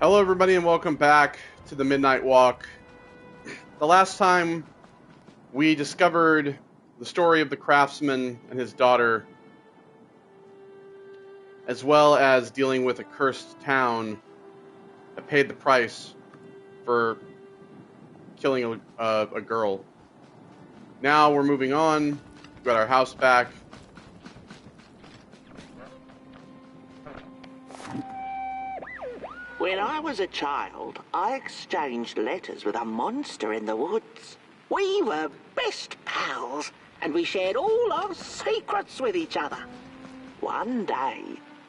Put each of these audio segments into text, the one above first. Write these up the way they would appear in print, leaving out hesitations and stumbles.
Hello everybody and welcome back to the Midnight Walk. The last time we discovered the story of the craftsman and his daughter, as well as dealing with a cursed town that paid the price for killing a girl. Now we're moving on. We got our house back. When I was a child, I exchanged letters with a monster in the woods. We were best pals, and we shared all our secrets with each other. One day,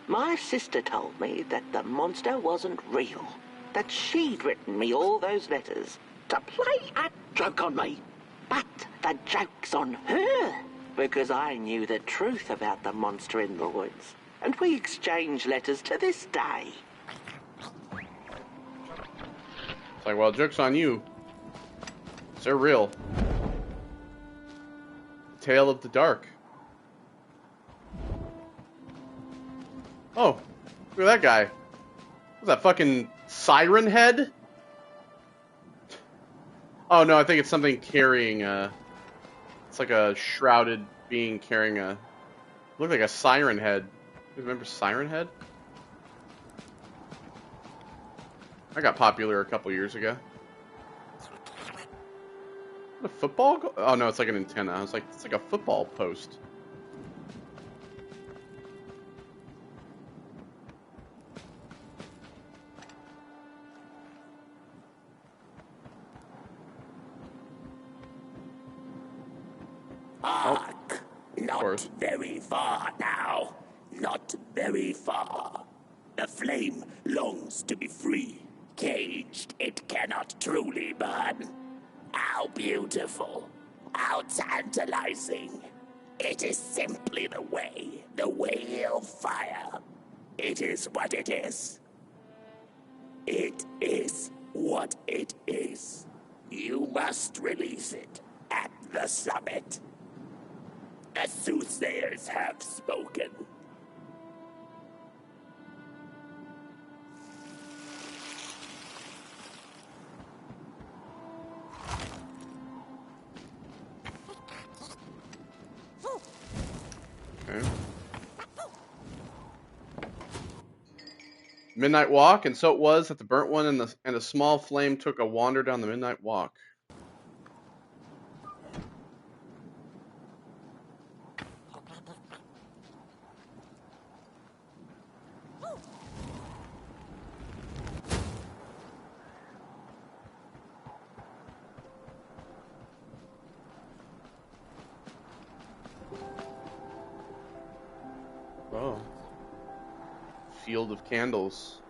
my sister told me that the monster wasn't real, that she'd written me all those letters to play a joke on me. But the joke's on her, because I knew the truth about the monster in the woods, and we exchange letters to this day. It's like, well, joke's on you. They're real. Tale of the Dark. Oh, look at that guy. What's that, fucking siren head? Oh no, I think it's something carrying a... It's like a shrouded being carrying a... Looked like a siren head. You remember Siren Head? I got popular a couple years ago. A football? Oh no, it's like an antenna. I was like, it's like a football post. Hark! Not very far now. Not very far. The flame longs to be free. Caged, it cannot truly burn. How beautiful. How tantalizing. It is simply the way of fire. It is what it is. It is what it is. You must release it at the summit. The soothsayers have spoken. Okay. Midnight Walk, and so it was that the burnt one and a small flame took a wander down the midnight walk. Oh. Field of candles.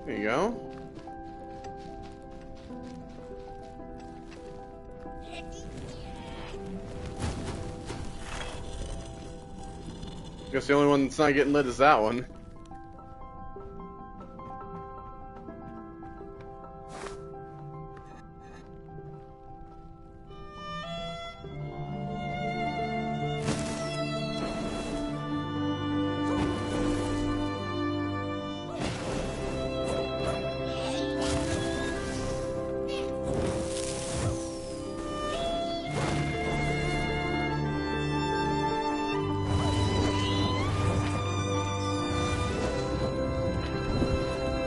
There you go. Guess the only one that's not getting lit is that one.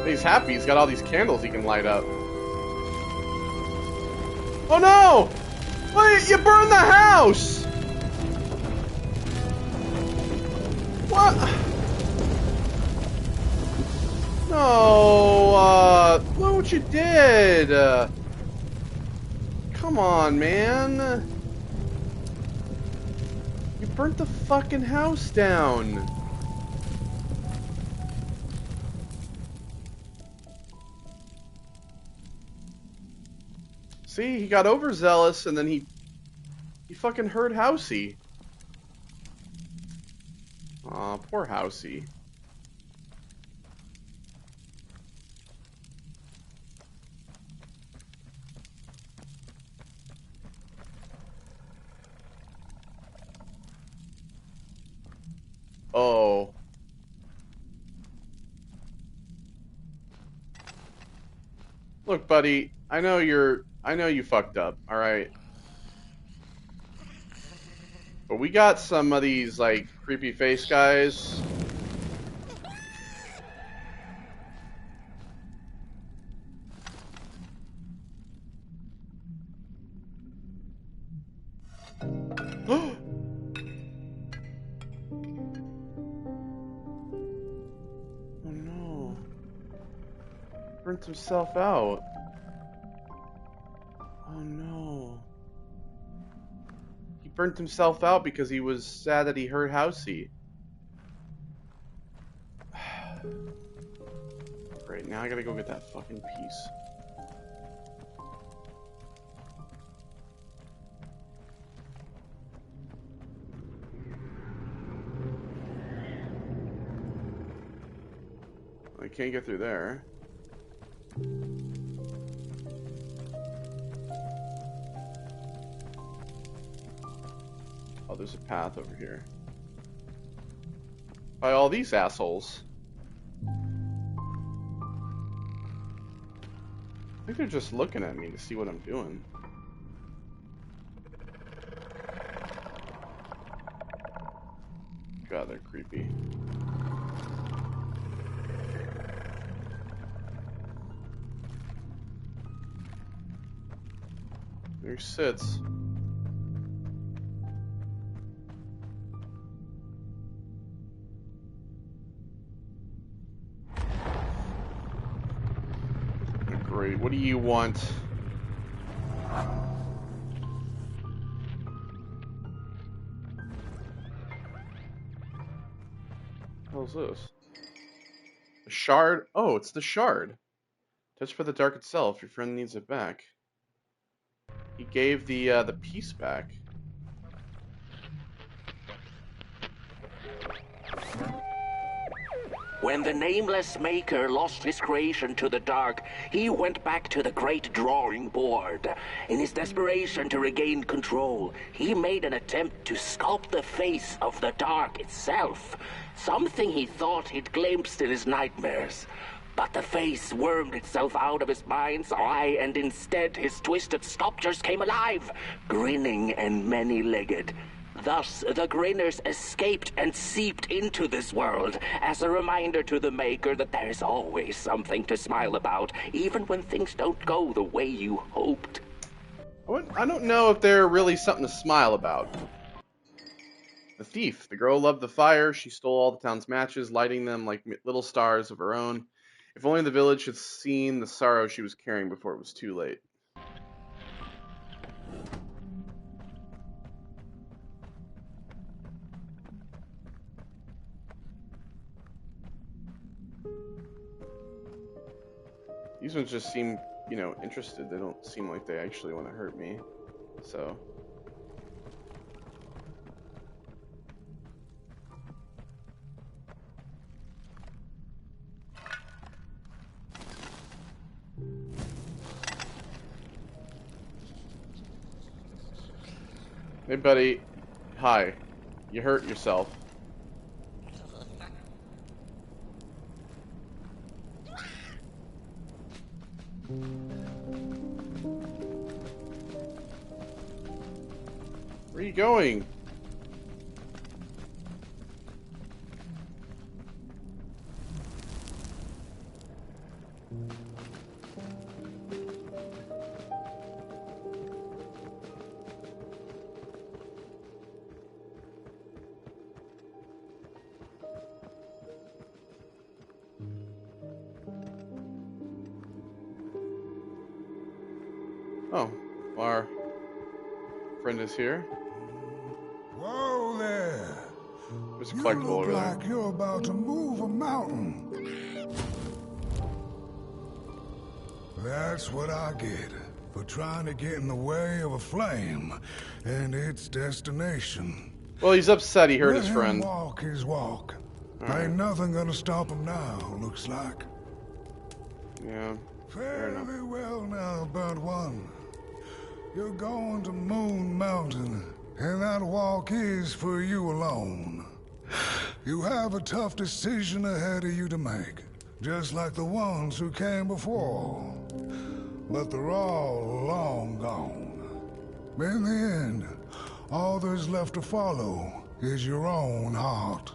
He's happy. He's got all these candles he can light up. Oh no! Wait, you burned the house! What? No, what you did! Come on, man! You burnt the fucking house down! See, he got overzealous and then he fucking hurt Housey. Aw, poor Housey. Oh. Look, buddy, I know you fucked up, alright? But we got some of these, like, creepy face guys. Oh no. Burnt himself out. Oh no. He burnt himself out because he was sad that he hurt Housey. Great, now I gotta go get that fucking piece. I can't get through there. Oh, there's a path over here. By all these assholes. I think they're just looking at me to see what I'm doing. God, they're creepy. There he sits. Great. What do you want? What the hell is this? A shard? Oh, it's the shard. Touch for the dark itself. Your friend needs it back. He gave the piece back. When the nameless maker lost his creation to the dark, he went back to the great drawing board. In his desperation to regain control, he made an attempt to sculpt the face of the dark itself, something he thought he'd glimpsed in his nightmares. But the face wormed itself out of his mind's eye, and instead his twisted sculptures came alive, grinning and many-legged. Thus, the Grinners escaped and seeped into this world as a reminder to the Maker that there is always something to smile about, even when things don't go the way you hoped. I don't know if they're really something to smile about. The thief. The girl loved the fire. She stole all the town's matches, lighting them like little stars of her own. If only the village had seen the sorrow she was carrying before it was too late. These ones just seem, you know, interested. They don't seem like they actually want to hurt me. So. Hey, buddy. Hi. You hurt yourself. Where are you going? Our friend is here. Whoa there. There's a You collectible look over there. like you're about to move a mountain. That's what I get for trying to get in the way of a flame and its destination. Well, he's upset he hurt Let his him friend. walk his walk. Alright. Ain't nothing gonna stop him now, looks like. Yeah, fair enough. Fairly well now, Burnt One. You're going to Moon Mountain, and that walk is for you alone. You have a tough decision ahead of you to make, just like the ones who came before. But they're all long gone. In the end, all there's left to follow is your own heart.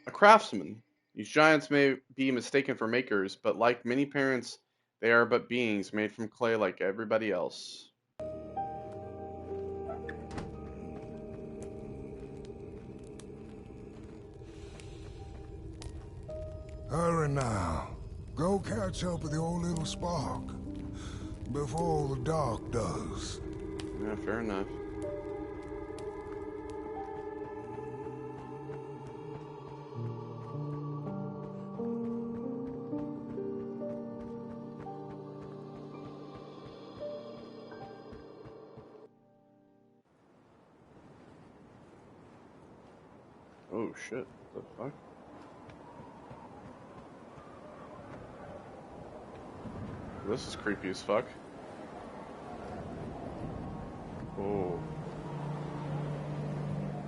A craftsman. These giants may be mistaken for makers, but like many parents, they are but beings made from clay like everybody else. Hurry now. Go catch up with the old little spark before the dark does. Yeah, fair enough. Oh shit, what the fuck? This is creepy as fuck. Oh.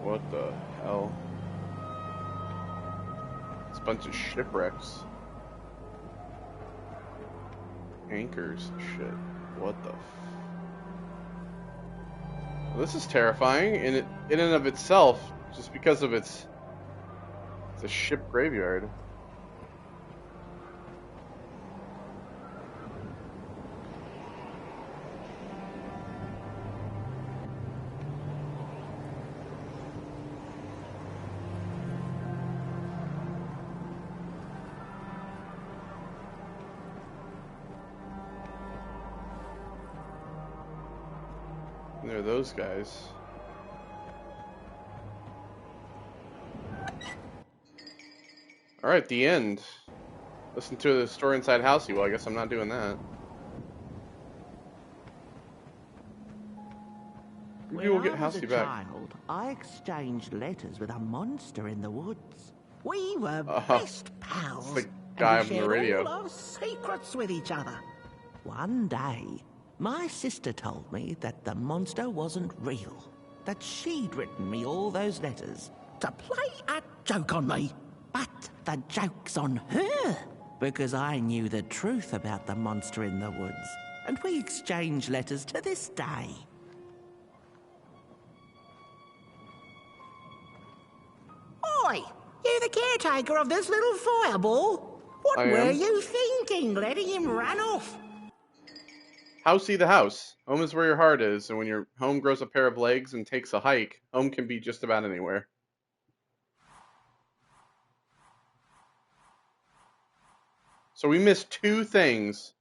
What the hell? It's a bunch of shipwrecks. Anchors, shit. What the Well, this is terrifying in and of itself, just because of it's a ship graveyard. And there are those guys. Alright, the end. Listen to the story inside Housey. Well, I guess I'm not doing that. Maybe we'll get Housey back. Child, I exchanged letters with a monster in the woods. We were best pals. The guy and we on the shared radio. all our secrets with each other. One day, my sister told me that the monster wasn't real. That she'd written me all those letters to play a joke on me. But the joke's on her, because I knew the truth about the monster in the woods. And we exchange letters to this day. Oi! You the caretaker of this little fireball? What I were am. you thinking, letting him run off? Housey the house. Home is where your heart is, and when your home grows a pair of legs and takes a hike, home can be just about anywhere. So we missed two things.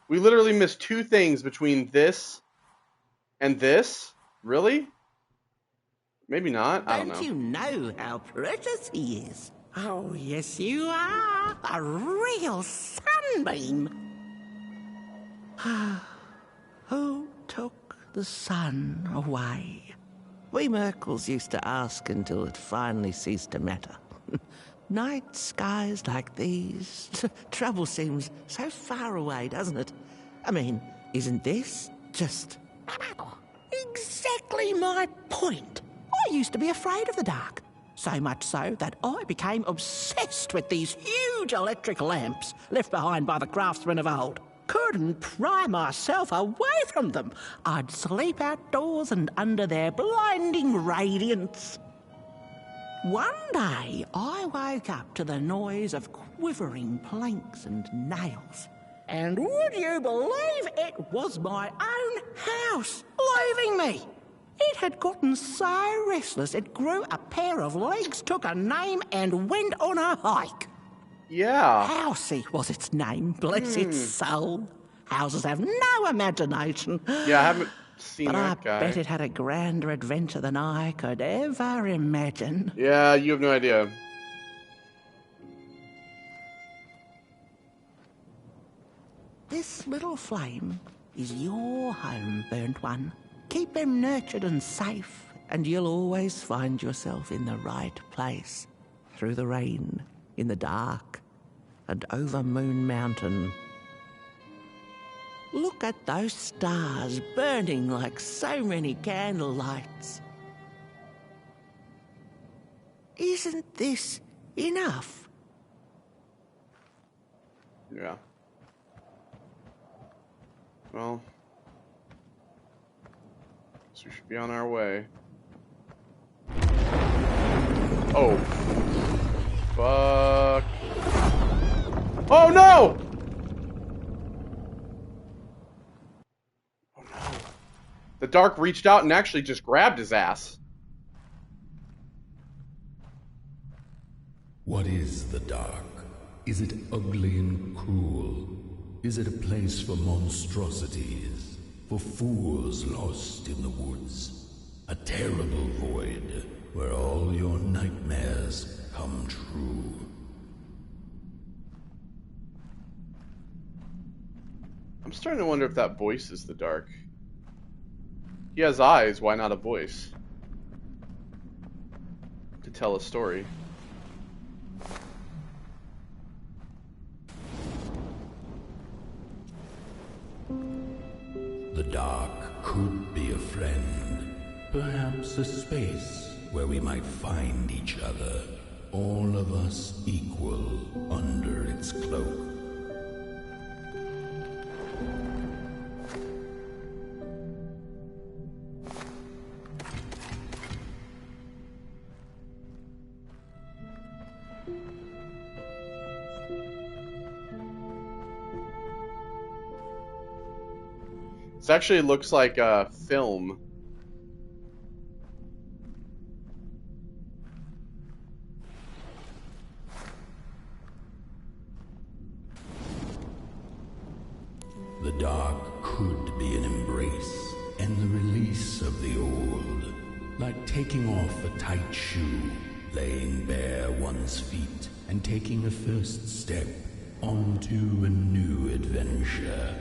We literally missed two things between this and this? Really? Maybe not. I don't know. Don't you know how precious he is? Oh, yes, you are. A real sunbeam. Who took the sun away? We Merkles used to ask until it finally ceased to matter. Night skies like these. Trouble seems so far away, doesn't it? I mean, isn't this just exactly my point? I used to be afraid of the dark. So much so that I became obsessed with these huge electric lamps left behind by the craftsmen of old. Couldn't pry myself away from them. I'd sleep outdoors and under their blinding radiance. One day, I woke up to the noise of quivering planks and nails. And would you believe it was my own house leaving me? It had gotten so restless it grew a pair of legs, took a name, and went on a hike. Yeah. Housey was its name, bless its soul. Houses have no imagination. Yeah, I haven't seen But I that guy. bet it had a grander adventure than I could ever imagine. Yeah, you have no idea. This little flame is your home, Burnt One. Keep him nurtured and safe, and you'll always find yourself in the right place. Through the rain, in the dark, and over Moon Mountain. Look at those stars burning like so many candle lights. Isn't this enough? Yeah. Well, guess we should be on our way. Oh. Fuck. Oh no! Oh no. The Dark reached out and actually just grabbed his ass. What is the Dark? Is it ugly and cruel? Is it a place for monstrosities? For fools lost in the woods? A terrible void where all your nightmares come true? I'm starting to wonder if that voice is the Dark. He has eyes, why not a voice? To tell a story. The Dark could be a friend, perhaps a space where we might find each other, all of us equal under its cloak. This actually looks like a film. The Dark could be an embrace and the release of the old, like taking off a tight shoe, laying bare one's feet, and taking a first step onto a new adventure.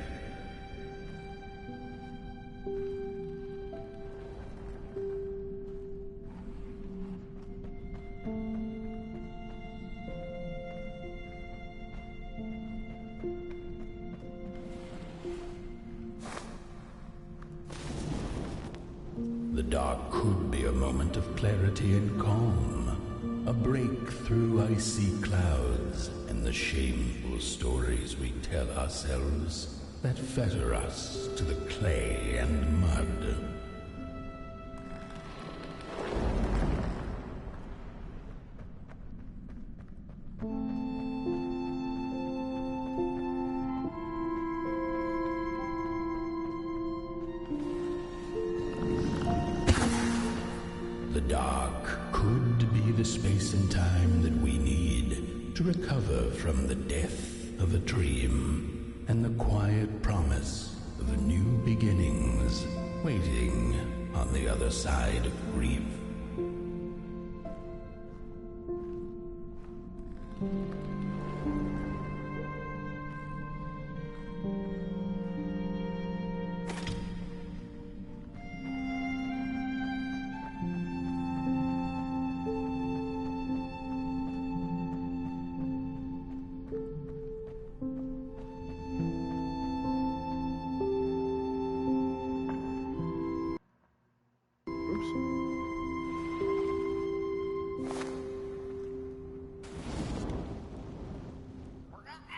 The Dark could be a moment of clarity and calm, a break through icy clouds and the shameful stories we tell ourselves that fetter us to the clay and mud. The Dark could be the space and time that we need to recover from the death of a dream and the quiet promise of new beginnings waiting on the other side of grief.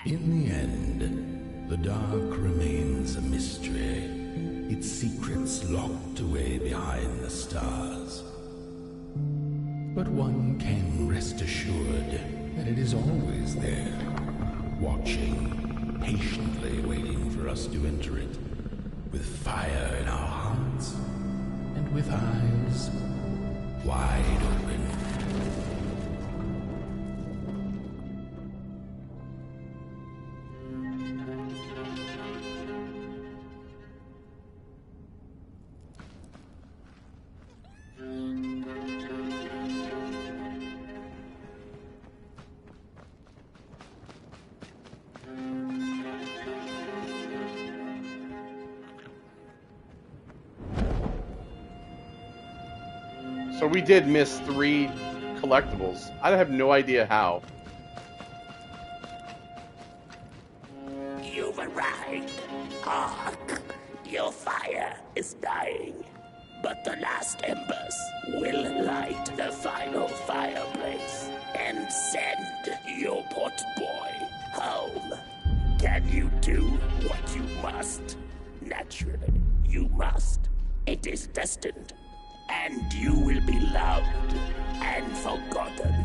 In the end, the Dark remains a mystery, its secrets locked away behind the stars. But one can rest assured that it is always there, watching, patiently waiting for us to enter it, with fire in our hearts and with eyes wide open. So we did miss 3 collectibles. I have no idea how. You've arrived. Hark! Your fire is dying. But the last embers will light the final fireplace and send your pot boy home. Can you do what you must? Naturally, you must. It is destined. And you will be loved and forgotten.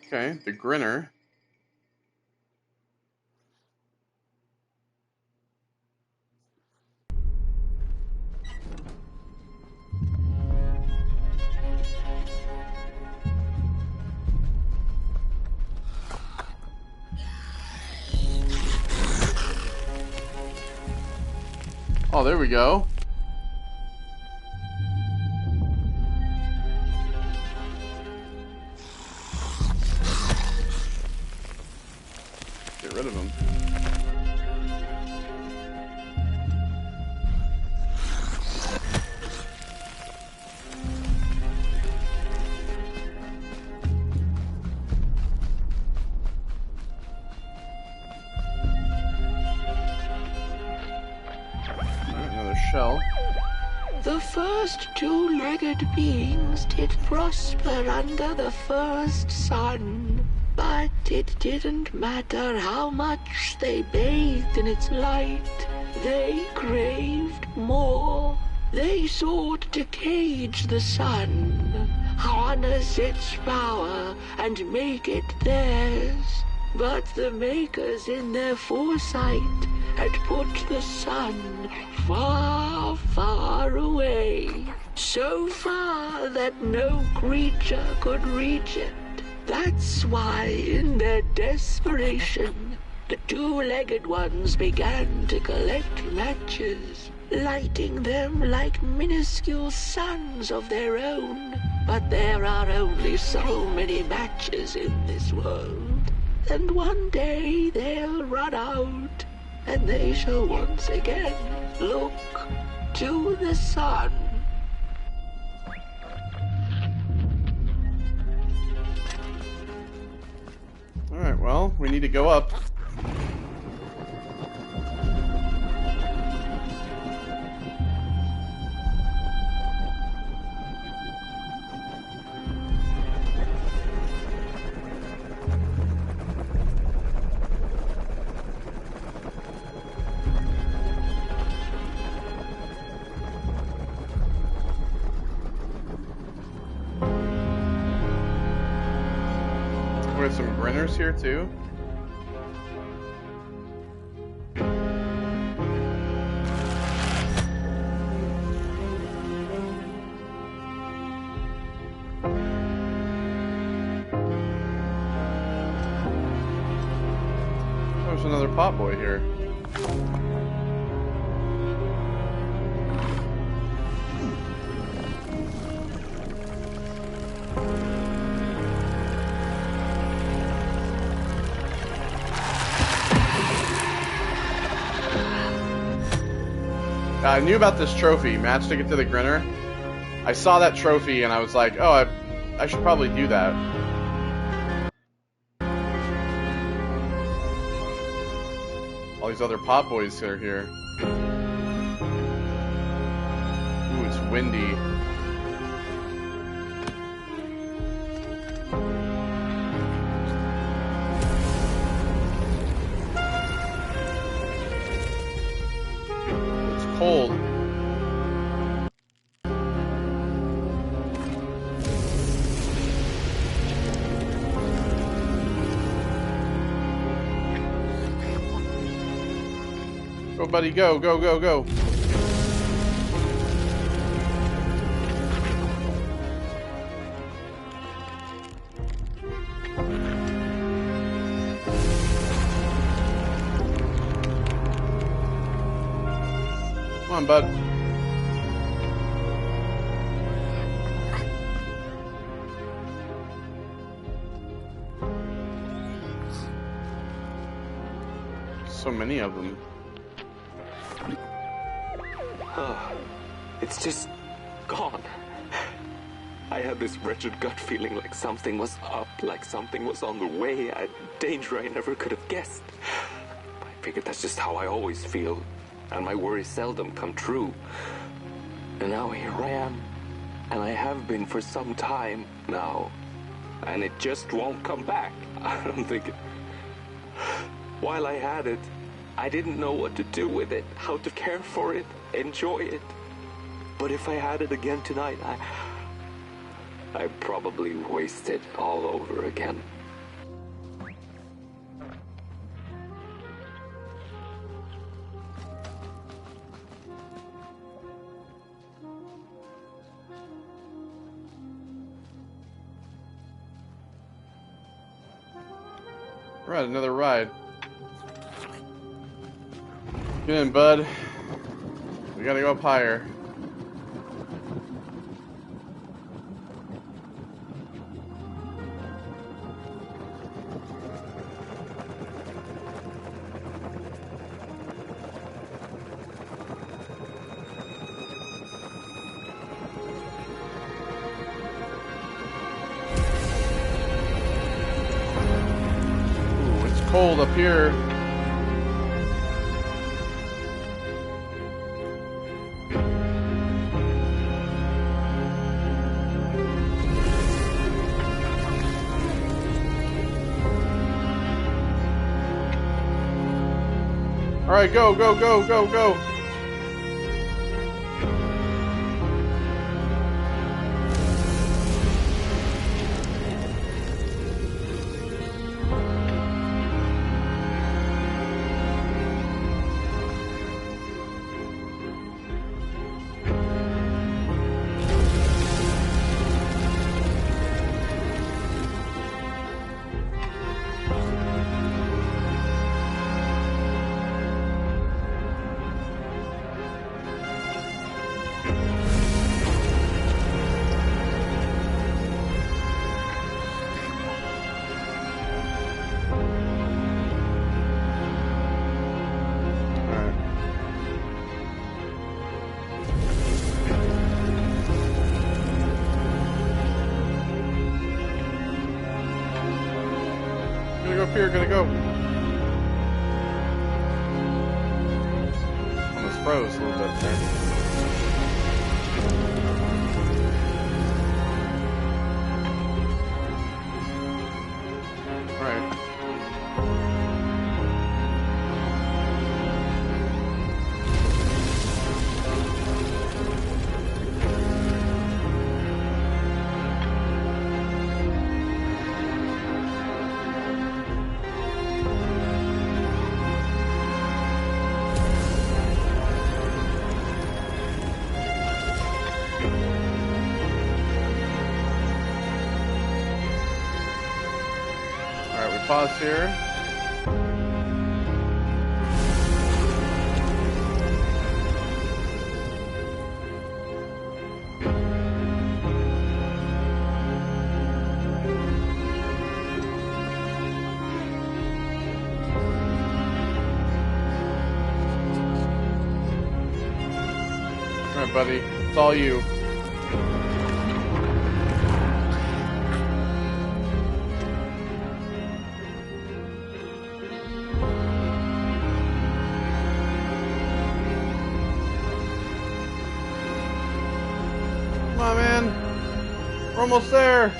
Okay, the Grinner. Oh, there we go. Get rid of him. Another shell. The first 2-legged beings did prosper under the first sun. But it didn't matter how much they bathed in its light. They craved more. They sought to cage the sun, harness its power, and make it theirs. But the makers in their foresight had put the sun far, far away. So far that no creature could reach it. That's why, in their desperation, the 2-legged ones began to collect matches, lighting them like minuscule suns of their own. But there are only so many matches in this world, and one day they'll run out, and they shall once again look to the sun. Alright, well, we need to go up. We have some Grinners here too. There's another pot boy here. I knew about this trophy, Matchstick It to the Grinner. I saw that trophy and I was like, oh, I should probably do that. All these other pot boys are here. Ooh, it's windy. Cold. Go, buddy, go, go, go, go. Come on, bud. so many of them. It's just gone. I had this wretched gut feeling like something was up, like something was on the way, a danger I never could have guessed. I figured that's just how I always feel, and my worries seldom come true. And now here I am, and I have been for some time now, and it just won't come back. I'm thinking, while I had it, I didn't know what to do with it, how to care for it, enjoy it. But if I had it again tonight, I'd probably waste it all over again. Right, another ride. Get in, bud. We gotta go up higher. Ooh, it's cold up here. All right, go, go, go, go, go. Here, gonna go. Almost froze a little bit there. All right. Pause here. All right, buddy. It's all you. Come on, man. We're almost there.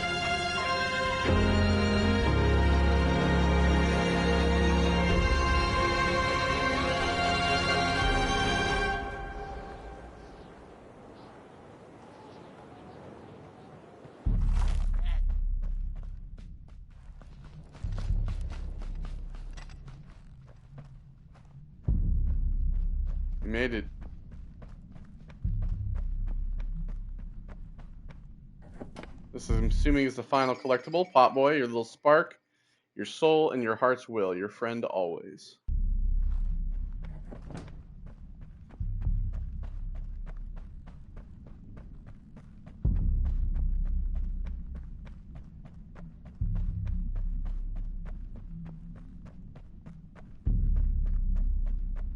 We made it. This is, I'm assuming, is the final collectible. Potboy, your little spark, your soul, and your heart's will. Your friend always.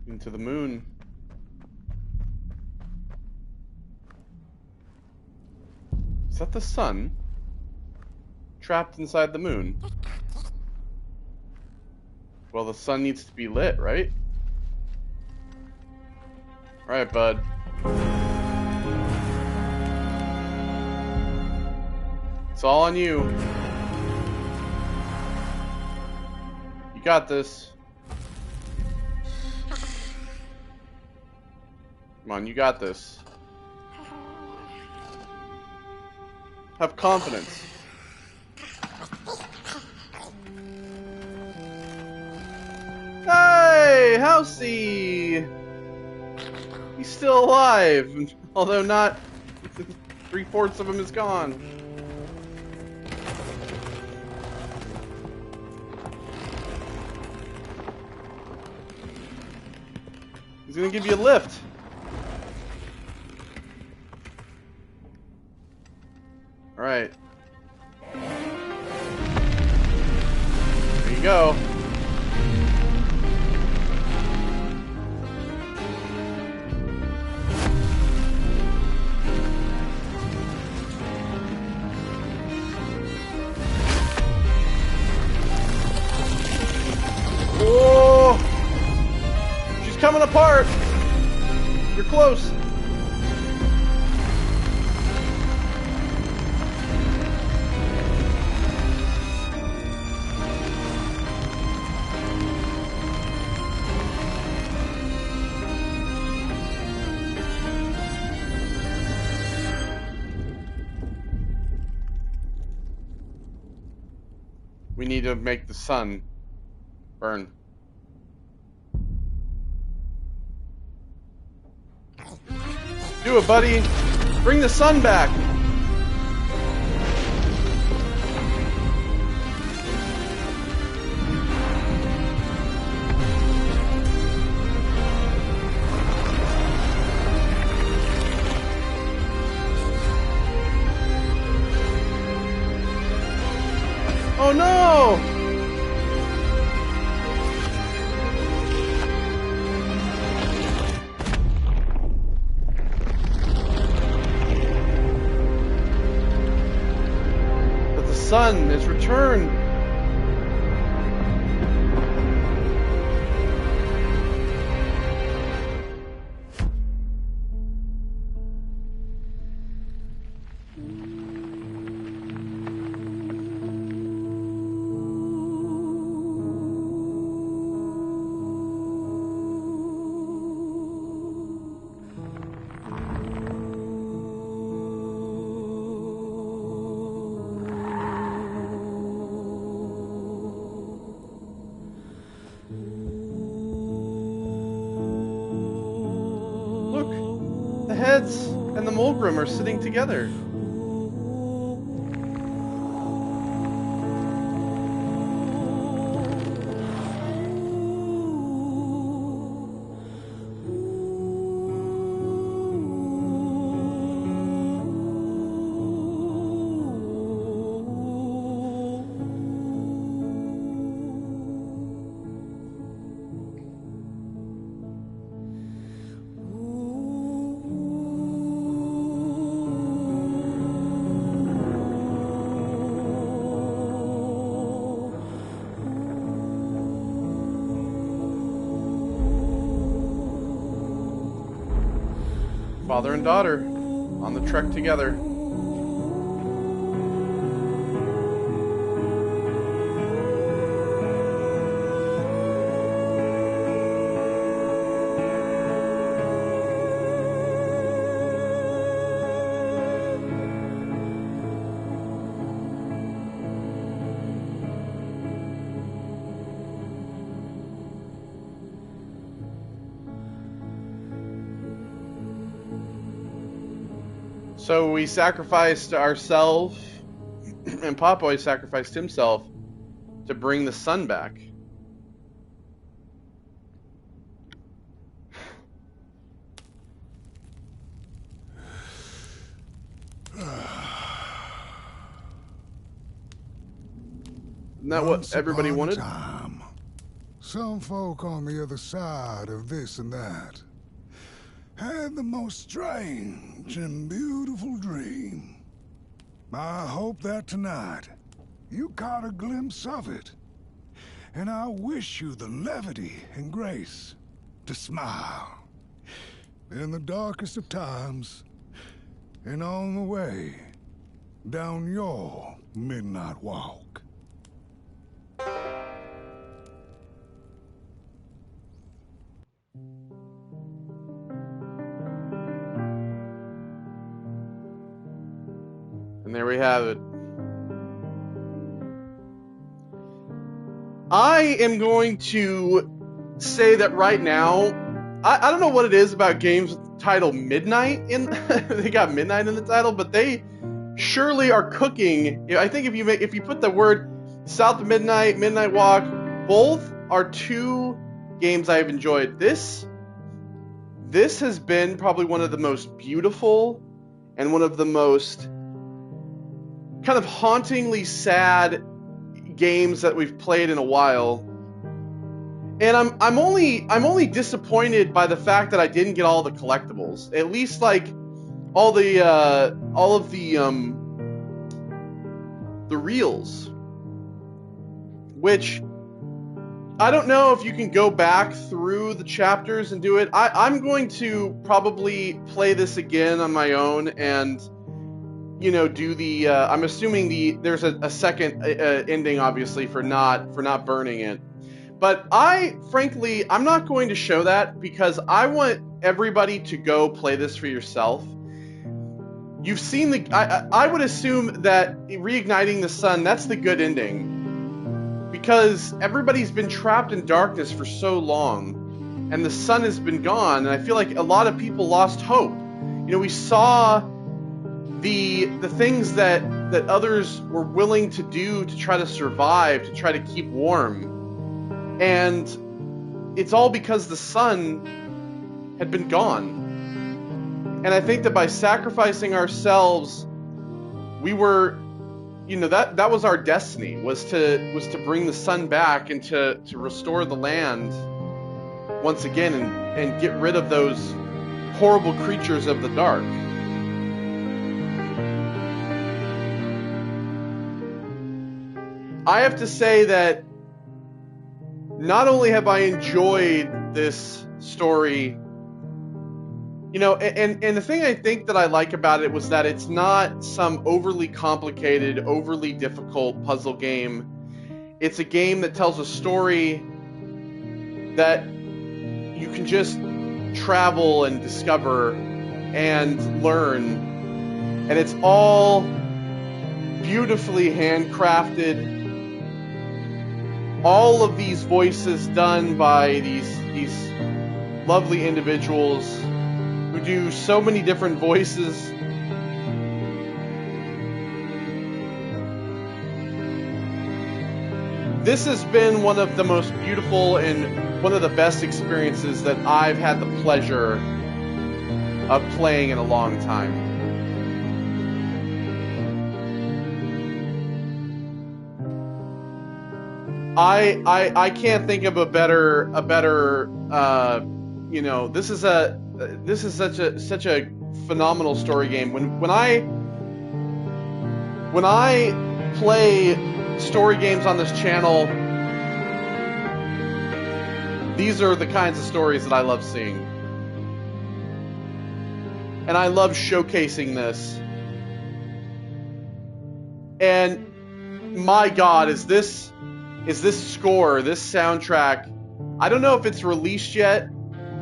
Into the moon. Is that the sun? Trapped inside the moon? Well, the sun needs to be lit, right? Alright, bud. It's all on you. You got this. Come on, you got this. Have confidence. Hey, Housey! He's still alive, although not 3/4 of him is gone. He's gonna give you a lift. Alright. There you go. Oh! She's coming apart! You're close! We need to make the sun burn. Do it, buddy! Bring the sun back! Oh no! But the sun is returned. The heads and the Mulgrim are sitting together. Father and daughter on the trek together. So we sacrificed ourselves, and Popeye sacrificed himself to bring the sun back. Isn't that what everybody wanted? Time, some folk on the other side of this and that had the most strange and beautiful dream. I hope that tonight you caught a glimpse of it. And I wish you the levity and grace to smile in the darkest of times and on the way down your midnight walk. And there we have it. I am going to say that right now, I don't know what it is about games with the title Midnight in they got midnight in the title, but they surely are cooking. I think if you put the word South of Midnight, Midnight Walk, both are two games I've enjoyed. This has been probably one of the most beautiful and one of the most kind of hauntingly sad games that we've played in a while. And I'm only disappointed by the fact that I didn't get all the collectibles. At least like all of the reels, which I don't know if you can go back through the chapters and do it. I'm going to probably play this again on my own and, you know, do the. I'm assuming there's a second ending, obviously, for not burning it. But frankly, I'm not going to show that because I want everybody to go play this for yourself. You've seen I would assume that reigniting the sun, that's the good ending. Because everybody's been trapped in darkness for so long. And the sun has been gone. And I feel like a lot of people lost hope. You know, we saw the things that others were willing to do to try to survive, to try to keep warm. And it's all because the sun had been gone. And I think that by sacrificing ourselves, we were, you know, that was our destiny, was to bring the sun back and to restore the land once again and get rid of those horrible creatures of the dark. I have to say that not only have I enjoyed this story, you know, and the thing I think that I like about it was that it's not some overly complicated, overly difficult puzzle game. It's a game that tells a story that you can just travel and discover and learn. And it's all beautifully handcrafted. All of these voices done by these lovely individuals who do so many different voices. This has been one of the most beautiful and one of the best experiences that I've had the pleasure of playing in a long time. I can't think of a better you know, this is such a phenomenal story game. When I play story games on this channel, these are the kinds of stories that I love seeing. And I love showcasing this. And my God, is this score, this soundtrack, I don't know if it's released yet,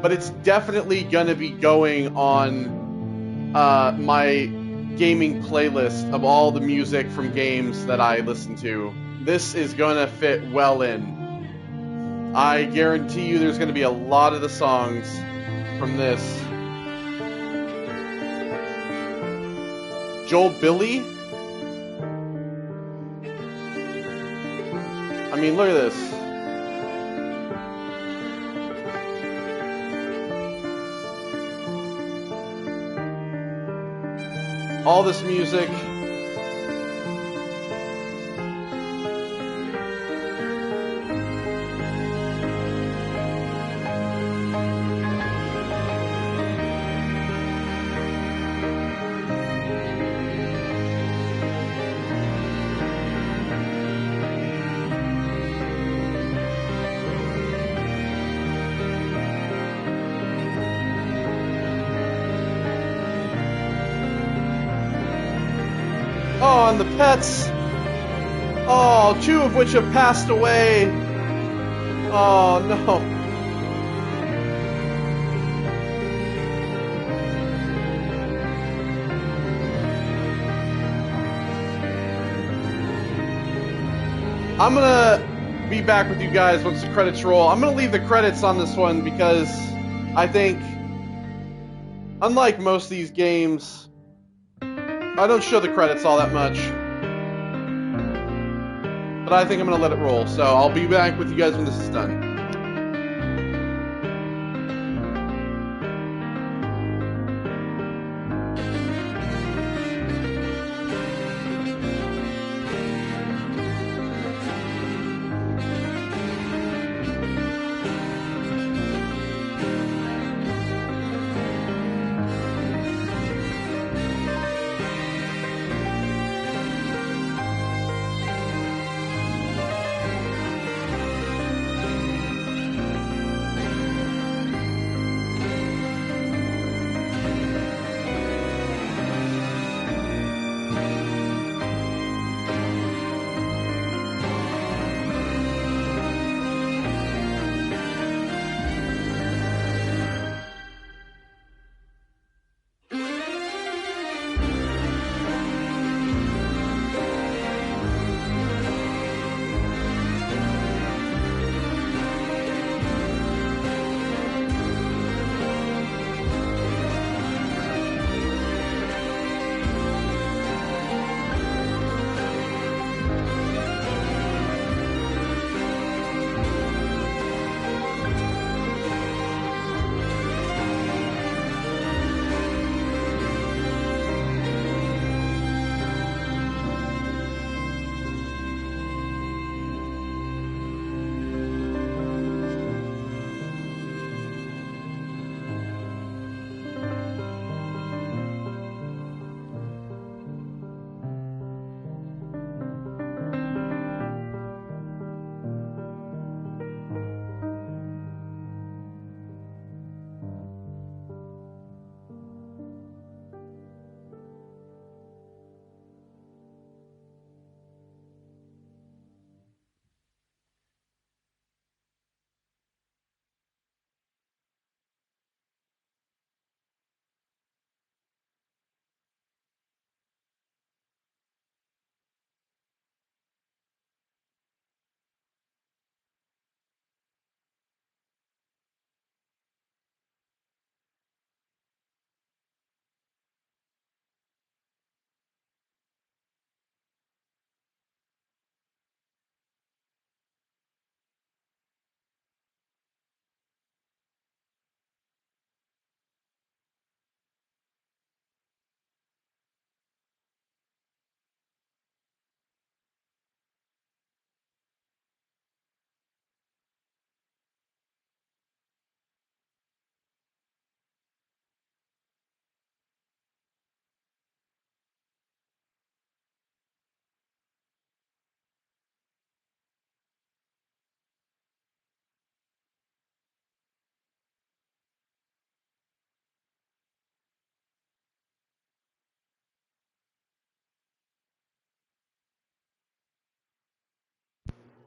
but it's definitely going to be going on my gaming playlist of all the music from games that I listen to. This is going to fit well in. I guarantee you there's going to be a lot of the songs from this. Joel Billy? I mean, look at this. All this music. Oh, and the pets. Oh, 2 of which have passed away. Oh, no. I'm gonna be back with you guys once the credits roll. I'm gonna leave the credits on this one because I think, unlike most of these games, I don't show the credits all that much. But I think I'm gonna let it roll, so I'll be back with you guys when this is done.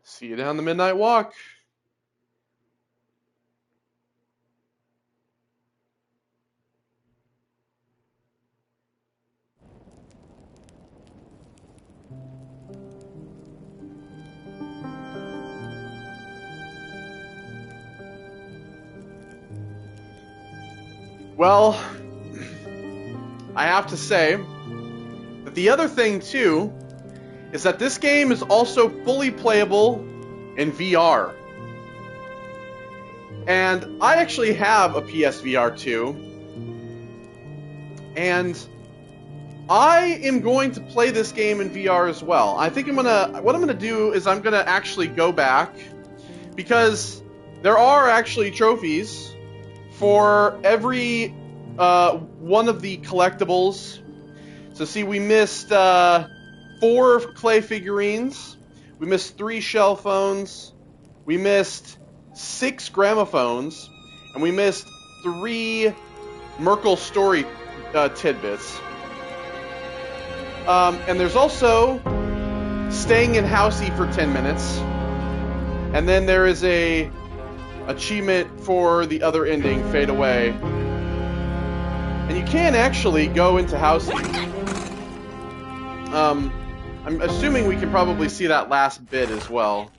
See you down the Midnight Walk. Well, I have to say that the other thing too is that this game is also fully playable in VR. And I actually have a PSVR 2, and I am going to play this game in VR as well. I think what I'm gonna do is I'm gonna actually go back, because there are actually trophies for every one of the collectibles. So see, we missed 4 clay figurines, we missed 3 shell phones, we missed 6 gramophones, and we missed 3 Merkle story tidbits. And there's also staying in housey for 10 minutes. And then there is a achievement for the other ending, Fade Away. And you can actually go into housey. I'm assuming we can probably see that last bit as well.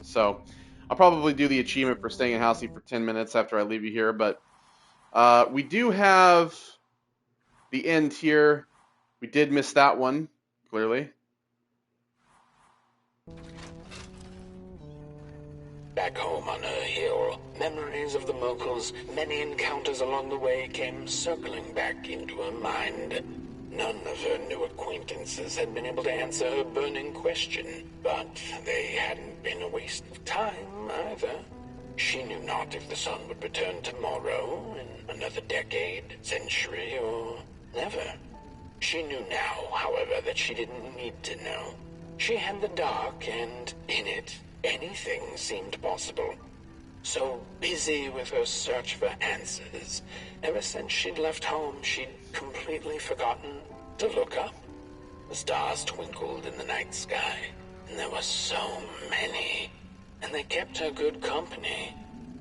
So, I'll probably do the achievement for staying in housey for 10 minutes after I leave you here, but we do have the end here. We did miss that one, clearly. Back home on her hill, memories of the Mokuls, many encounters along the way came circling back into her mind. None of her new acquaintances had been able to answer her burning question, but they hadn't been a waste of time either. She knew not if the sun would return tomorrow, in another decade, century, or never. She knew now, however, that she didn't need to know. She had the dark, and in it, anything seemed possible. So busy with her search for answers, ever since she'd left home, she'd completely forgotten to look up. The stars twinkled in the night sky, and there were so many, and they kept her good company.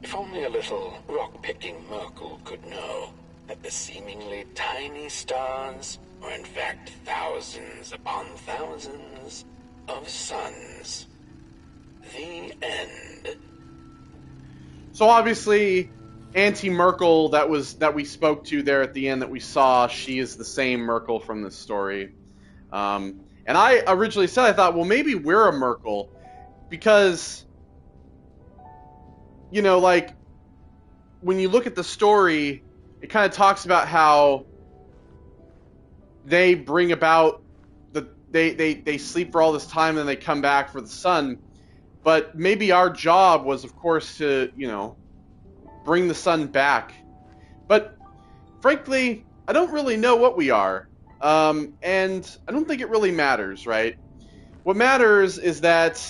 If only a little rock-picking Merkel could know that the seemingly tiny stars were in fact thousands upon thousands of suns. The end. So obviously, Auntie Merkel that we spoke to there at the end that we saw, she is the same Merkel from this story. And I originally said, I thought, well, maybe we're a Merkel, because, you know, like, when you look at the story, it kind of talks about how they bring about they sleep for all this time and they come back for the sun. But maybe our job was, of course, to, you know, bring the sun back. But frankly, I don't really know what we are. And I don't think it really matters, right? What matters is that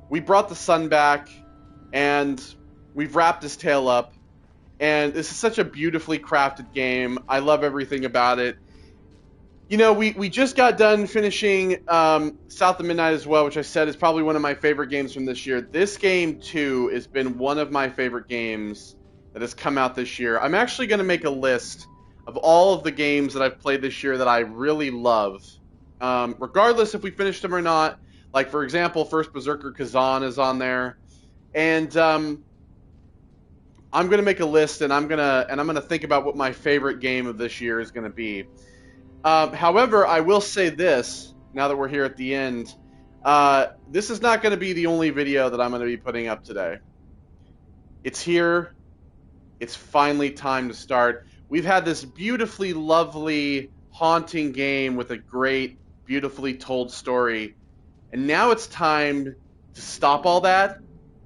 we brought the sun back and we've wrapped this tale up. And this is such a beautifully crafted game. I love everything about it. You know, we just got done finishing South of Midnight as well, which I said is probably one of my favorite games from this year. This game, too, has been one of my favorite games that has come out this year. I'm actually going to make a list of all of the games that I've played this year that I really love, regardless if we finished them or not. Like, for example, First Berserker Kazan is on there. And I'm going to make a list, and I'm going to think about what my favorite game of this year is going to be. However, I will say this, now that we're here at the end, this is not going to be the only video that I'm going to be putting up today. It's here. It's finally time to start. We've had this beautifully lovely, haunting game with a great, beautifully told story. And now it's time to stop all that,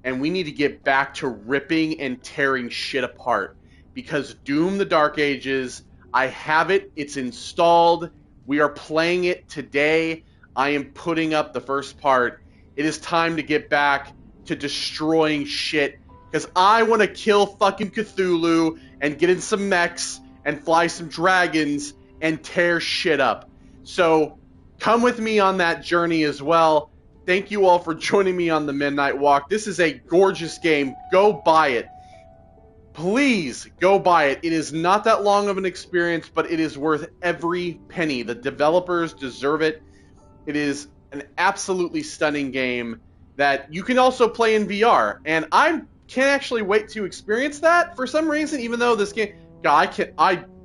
and we need to get back to ripping and tearing shit apart. Because Doom: The Dark Ages, I have it. It's installed. We are playing it today. I am putting up the first part. It is time to get back to destroying shit. Because I want to kill fucking Cthulhu and get in some mechs and fly some dragons and tear shit up. So come with me on that journey as well. Thank you all for joining me on the Midnight Walk. This is a gorgeous game. Go buy it. Please go buy it. It is not that long of an experience, but it is worth every penny. The developers deserve it. It is an absolutely stunning game that you can also play in VR. And I can't actually wait to experience that for some reason, even though this game, God,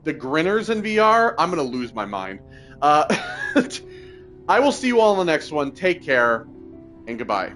the Grinners in VR, I'm going to lose my mind. I will see you all in the next one. Take care, and goodbye.